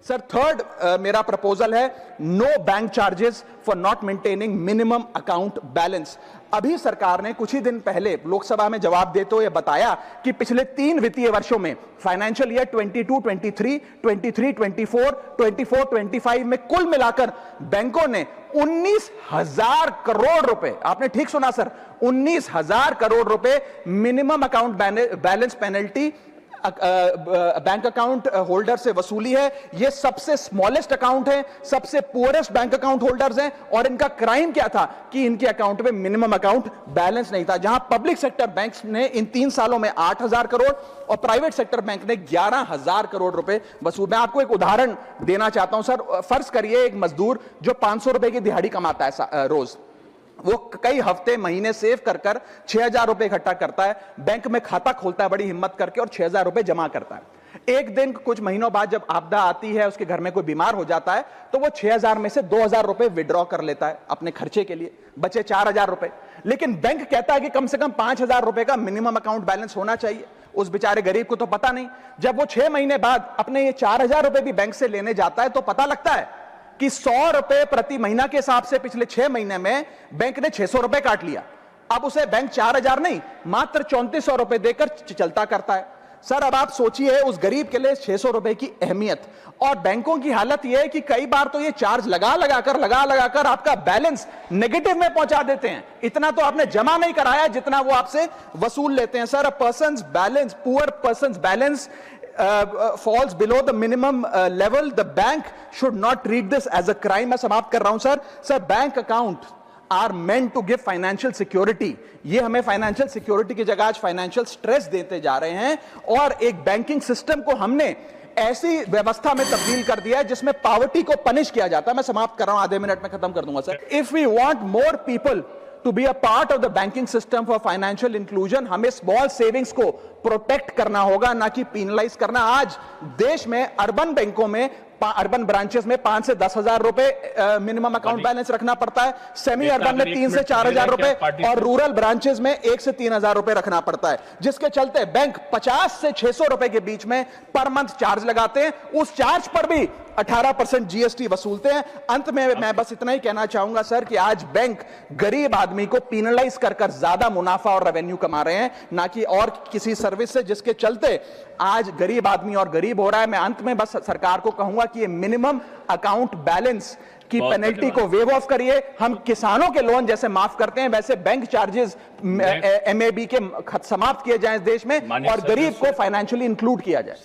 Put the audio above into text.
Sir third मेरा proposal है no bank charges for not maintaining minimum account balance. अभी सरकार ने कुछ ही दिन पहले लोकसभा में जवाब देते हुए बताया कि पिछले 3 वित्तीय वर्षों में फाइनेंशियल ईयर 22-23, 23-24, 24-25 में कुल मिलाकर बैंकों ने 19,000 करोड़ रुपए, आपने ठीक सुना सर, 19,000 करोड़ रुपए minimum account balance penalty bank account holder से वसूली है। ये सबसे स्मॉलेस्ट अकाउंट है, सबसे पुअरेस्ट बैंक अकाउंट होल्डर्स हैं, और इनका क्राइम क्या था कि इनके अकाउंट में मिनिमम अकाउंट बैलेंस नहीं था। जहां पब्लिक सेक्टर बैंक्स ने इन 3 सालों में 8,000 करोड़ और प्राइवेट सेक्टर बैंक ने 11,000 करोड़ रुपए वसूल। मैं आपको एक उदाहरण देना चाहता हूं सर। फर्ज करिए एक मजदूर जो 500 रुपए की दिहाड़ी कमाता है रोज, वो कई हफ्ते महीने सेव कर 6,000 रुपए इकट्ठा करता है, बैंक में खाता खोलता है बड़ी हिम्मत करके और 6,000 रुपए जमा करता है। एक दिन कुछ महीनों बाद जब आपदा आती है, उसके घर में कोई बीमार हो जाता है, तो वो 6,000 में से 2,000 रुपए विड्रॉ कर लेता है अपने खर्चे के लिए, बचे 4,000 रुपए। लेकिन बैंक कहता है कि कम से कम 5,000 रुपए का मिनिमम अकाउंट बैलेंस होना चाहिए। उस बेचारे गरीब को तो पता नहीं। जब वो 6 महीने बाद अपने ये 4,000 रुपए भी बैंक से लेने जाता है तो पता लगता है कि 100 रुपए प्रति महीना के हिसाब से पिछले 6 महीने में बैंक ने 600 रुपए काट लिया। अब उसे बैंक 4,000 नहीं, मात्र 3,400 रुपए देकर चलता करता है। सर अब आप सोचिए उस गरीब के लिए 600 रुपए की अहमियत। और बैंकों की हालत यह है कि कई बार तो ये चार्ज लगा लगाकर आपका बैलेंस नेगेटिव में पहुंचा देते हैं। इतना तो आपने जमा नहीं कराया जितना वो आपसे वसूल लेते हैं। Sir persons balance, poor persons balance falls below the minimum level, the bank should not treat this as a crime। मैं समाप्त कर रहा हूं sir. Sir bank account are meant to give financial security। ये हमें फाइनेंशियल सिक्योरिटी की जगह आज फाइनेंशियल स्ट्रेस देते जा रहे हैं, और एक बैंकिंग सिस्टम को हमने ऐसी व्यवस्था में तब्दील कर दिया है जिसमें पॉवर्टी को पनिश किया जाता है। मैं समाप्त कर रहा हूं, आधे मिनट में खत्म कर दूंगा sir. If we want more people to be a part of the banking system for financial inclusion, हमें स्मॉल सेविंग्स को प्रोटेक्ट करना होगा, ना कि पीनलाइज करना। आज देश में अर्बन बैंकों में, अर्बन ब्रांचेस में 5 से 10,000 रुपए मिनिमम अकाउंट बैलेंस रखना पड़ता है, सेमी अर्बन में 3 से 4,000 रुपए, और रूरल ब्रांचेस में 1 से 3,000 रुपए रखना पड़ता है, जिसके चलते बैंक 50 से 600 रुपए के बीच में पर मंथ चार्ज लगाते हैं। उस चार्ज पर भी 18% जीएसटी वसूलते हैं। अंत में मैं बस इतना ही कहना चाहूंगा सर कि आज बैंक गरीब आदमी को पीनलाइज कर ज्यादा मुनाफा और रेवेन्यू कमा रहे हैं, ना कि और किसी सर्विस से, जिसके चलते आज गरीब आदमी और गरीब हो रहा है। मैं अंत में बस सरकार को कहूंगा कि ये मिनिमम अकाउंट बैलेंस की पेनल्टी को वेव ऑफ करिए। हम किसानों के लोन जैसे माफ करते हैं, वैसे बैंक चार्जेस एमएबी के समाप्त किए जाएं इस देश में, और गरीब को फाइनेंशियली इंक्लूड किया जाए।